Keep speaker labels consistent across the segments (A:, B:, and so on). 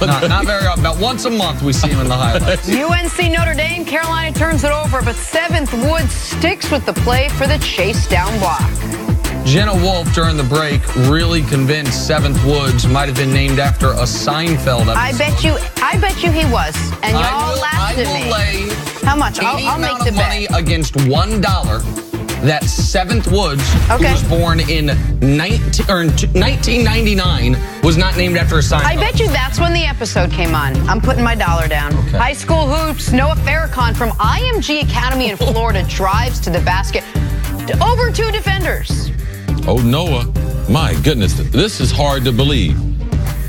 A: Not very often. About once a month we see him in the highlights.
B: UNC Notre Dame, Carolina turns it over, but Seventh Woods sticks with the play for the chase down block.
A: Jenna Wolf during the break really convinced Seventh Woods might have been named after a Seinfeld episode.
B: I bet you he was, and y'all laughed at me.
A: Lay
B: how much? I'll make the
A: money
B: bet
A: against $1 that Seventh Woods, who was born in 1999, was not named after a Seinfeld.
B: I bet you that's when the episode came on. I'm putting my dollar down.
A: Okay.
B: High school hoops. Noah Farrakhan from IMG Academy in Florida drives to the basket. Over 2 defenders.
C: Oh, Noah, my goodness, this is hard to believe.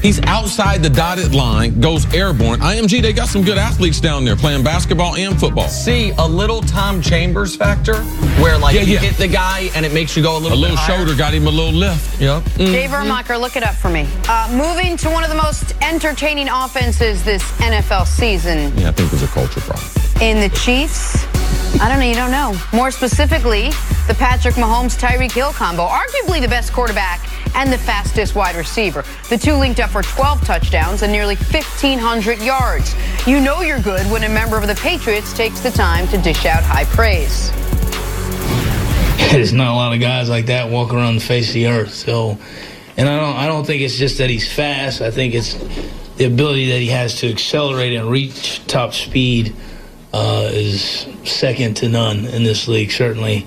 C: He's outside the dotted line, goes airborne. IMG, they got some good athletes down there playing basketball and football.
A: See, a little Tom Chambers factor, where you hit the guy and it makes you go a little bit higher.
C: Shoulder got him a little lift.
A: Yep.
B: Dave Vermacher, look it up for me. Moving to one of the most entertaining offenses this NFL season.
C: Yeah, I think there's a culture problem.
B: In the Chiefs? I don't know, you don't know. More specifically, the Patrick Mahomes Tyreek Hill combo, arguably the best quarterback and the fastest wide receiver. The two linked up for 12 touchdowns and nearly 1,500 yards. You know you're good when a member of the Patriots takes the time to dish out high praise.
D: There's not a lot of guys like that walking around the face of the earth. So, and I don't think it's just that he's fast. I think it's the ability that he has to accelerate and reach top speed is second to none in this league, certainly.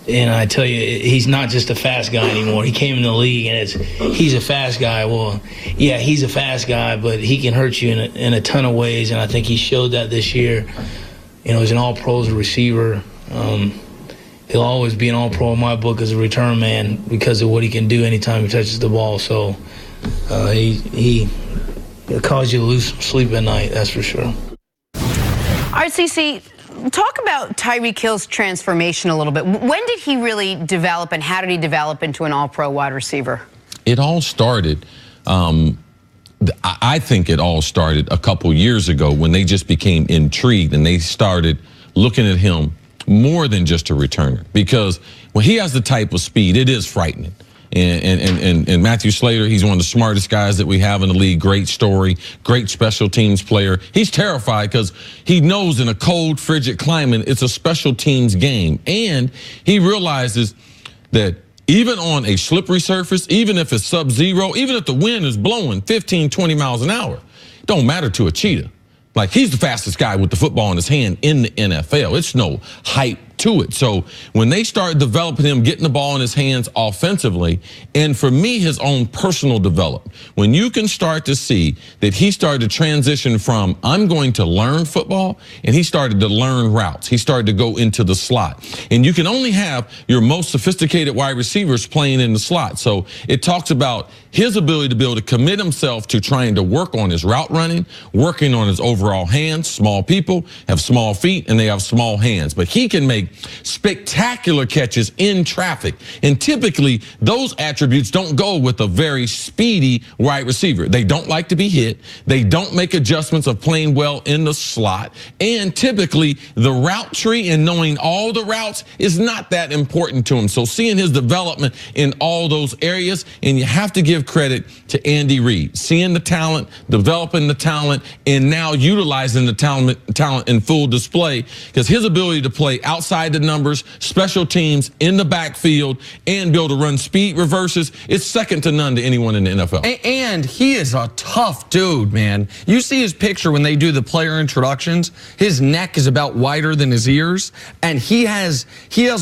D: And I tell you, he's not just a fast guy anymore. He came in the league, and he's a fast guy. Well, yeah, he's a fast guy, but he can hurt you in a ton of ways, and I think he showed that this year. You know, he's an all-pro as a receiver. He'll always be an all-pro in my book as a return man because of what he can do anytime he touches the ball. So he'll cause you to lose some sleep at night, that's for sure.
B: All right, CC, talk about Tyreek Hill's transformation a little bit. When did he really develop, and how did he develop into an all-pro wide receiver?
C: It all started, I think it all started a couple years ago when they just became intrigued and they started looking at him more than just a returner. Because when he has the type of speed, it is frightening. And Matthew Slater, he's one of the smartest guys that we have in the league. Great story, great special teams player. He's terrified because he knows in a cold, frigid climate, it's a special teams game. And he realizes that even on a slippery surface, even if it's sub-zero, even if the wind is blowing 15, 20 miles an hour, it don't matter to a cheetah. Like, he's the fastest guy with the football in his hand in the NFL. It's no hype to it. So when they started developing him, getting the ball in his hands offensively, and for me, his own personal development, when you can start to see that he started to transition from, I'm going to learn football, and he started to learn routes. He started to go into the slot. And you can only have your most sophisticated wide receivers playing in the slot. So it talks about his ability to be able to commit himself to trying to work on his route running, working on his overall hands. Small people have small feet and they have small hands, but he can make spectacular catches in traffic. And typically those attributes don't go with a very speedy wide receiver. They don't like to be hit. They don't make adjustments of playing well in the slot. And typically the route tree and knowing all the routes is not that important to him. So seeing his development in all those areas, and you have to give credit to Andy Reid, seeing the talent, developing the talent, and now utilizing the talent in full display, because his ability to play outside the numbers, special teams, in the backfield, and be able to run speed reverses, it's second to none to anyone in the NFL.
A: And he is a tough dude, man. You see his picture when they do the player introductions. His neck is about wider than his ears, and he has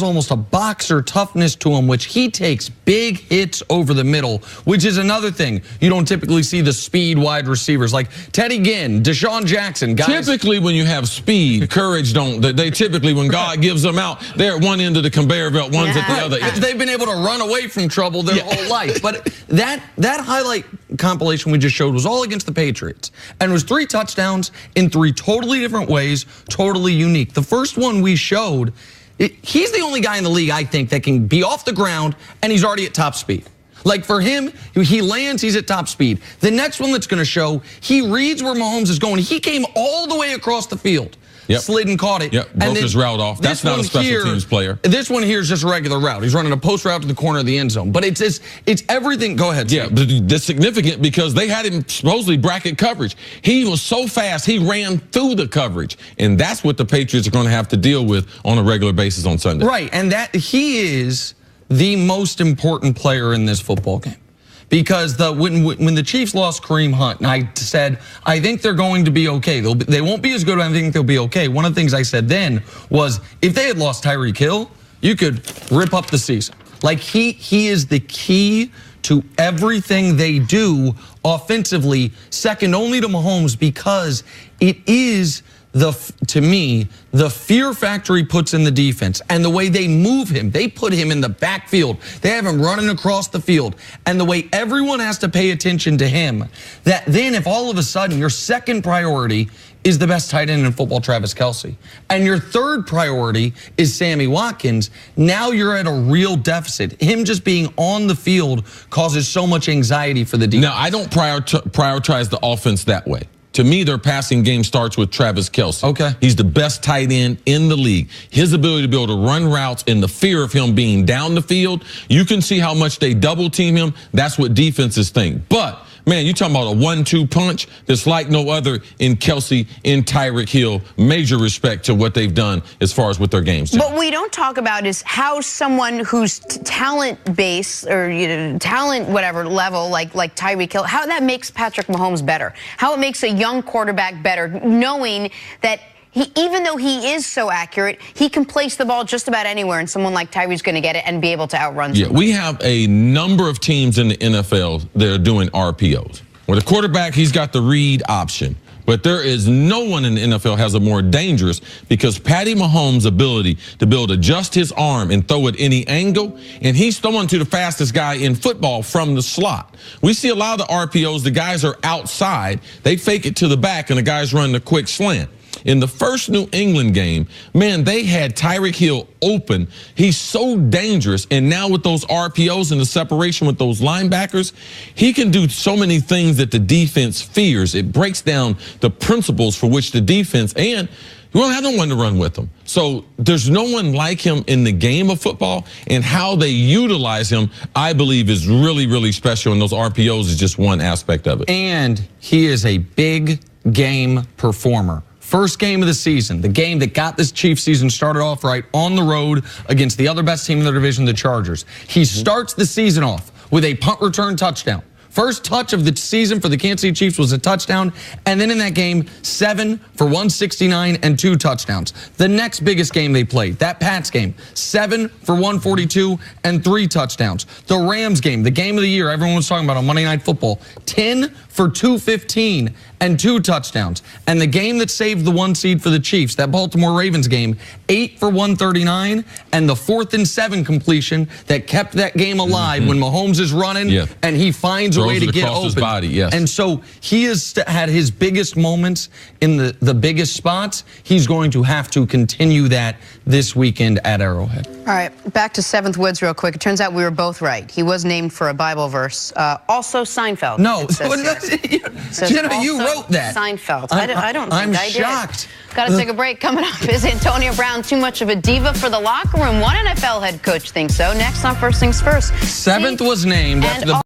A: almost a boxer toughness to him, which he takes big hits over the middle, which is another thing. You don't typically see the speed wide receivers like Teddy Ginn, Deshaun Jackson, guys.
C: Typically when you have speed, courage don't. They typically, when God gives them out, they're at one end of the conveyor belt, one's at the other end.
A: They've been able to run away from trouble their whole life. But that highlight compilation we just showed was all against the Patriots. And it was 3 touchdowns in 3 totally different ways, totally unique. The first one we showed, he's the only guy in the league, I think, that can be off the ground and he's already at top speed. Like, for him, he lands, he's at top speed. The next one that's going to show, he reads where Mahomes is going. He came all the way across the field slid and caught it.
C: Yep, broke his route off. That's not a special teams player.
A: This one here is just a regular route. He's running a post route to the corner of the end zone. But it's everything. Go ahead.
C: Yeah, but that's significant because they had him supposedly bracket coverage. He was so fast, he ran through the coverage. And that's what the Patriots are going to have to deal with on a regular basis on Sunday.
A: Right, and that he is the most important player in this football game. Because when the Chiefs lost Kareem Hunt, and I said, I think they're going to be okay. They won't be as good, but I think they'll be okay. One of the things I said then was, if they had lost Tyreek Hill, you could rip up the season. Like, he is the key to everything they do offensively, second only to Mahomes, because it is, to me, the fear factor he puts in the defense and the way they move him. They put him in the backfield. They have him running across the field. And the way everyone has to pay attention to him, that then if all of a sudden your second priority is the best tight end in football, Travis Kelce, and your third priority is Sammy Watkins, now you're at a real deficit. Him just being on the field causes so much anxiety for the defense.
C: Now, I don't prioritize the offense that way. To me, their passing game starts with Travis Kelce.
A: Okay.
C: He's the best tight end in the league. His ability to be able to run routes and the fear of him being down the field, you can see how much they double team him. That's what defenses think. But, man, you're talking about a 1-2 punch that's like no other in Kelce, in Tyreek Hill. Major respect to what they've done as far as with their games.
B: What we don't talk about is how someone whose talent base or talent whatever level like Tyreek Hill, how that makes Patrick Mahomes better, how it makes a young quarterback better, knowing that even though he is so accurate, he can place the ball just about anywhere, and someone like Tyreek's going to get it and be able to outrun someone.
C: Yeah, we have a number of teams in the NFL that are doing RPOs. With a quarterback, he's got the read option. But there is no one in the NFL has a more dangerous, because Patty Mahomes' ability to be able to adjust his arm and throw at any angle, and he's throwing to the fastest guy in football from the slot. We see a lot of the RPOs, the guys are outside, they fake it to the back, and the guys run the quick slant. In the first New England game, man, they had Tyreek Hill open. He's so dangerous. And now with those RPOs and the separation with those linebackers, he can do so many things that the defense fears. It breaks down the principles for which the defense, and you won't have no one to run with him. So there's no one like him in the game of football, and how they utilize him, I believe, is really, really special. And those RPOs is just one aspect of it.
A: And he is a big game performer. First game of the season, the game that got this Chiefs season started off right on the road against the other best team in the division, the Chargers. He starts the season off with a punt return touchdown. First touch of the season for the Kansas City Chiefs was a touchdown, and then in that game, 7 for 169 and 2 touchdowns. The next biggest game they played, that Pats game, 7 for 142 and 3 touchdowns. The Rams game, the game of the year everyone was talking about on Monday Night Football, 10 for 215 and 2 touchdowns. And the game that saved the 1 seed for the Chiefs, that Baltimore Ravens game, 8 for 139, and the 4th and 7 completion that kept that game alive when Mahomes is running and he finds a way to get open.
C: His body, yes.
A: And so he has had his biggest moments in the biggest spots. He's going to have to continue that this weekend at Arrowhead.
B: All right, back to 7th Woods real quick. It turns out we were both right. He was named for a Bible verse. Also Seinfeld.
A: No, Jenna, you wrote that.
B: Seinfeld. I don't think
A: I'm
B: I did.
A: shocked.
B: Got to take a break. Coming up, is Antonio Brown too much of a diva for the locker room? One NFL head coach thinks so. Next on First Things First.
A: 7th was named after the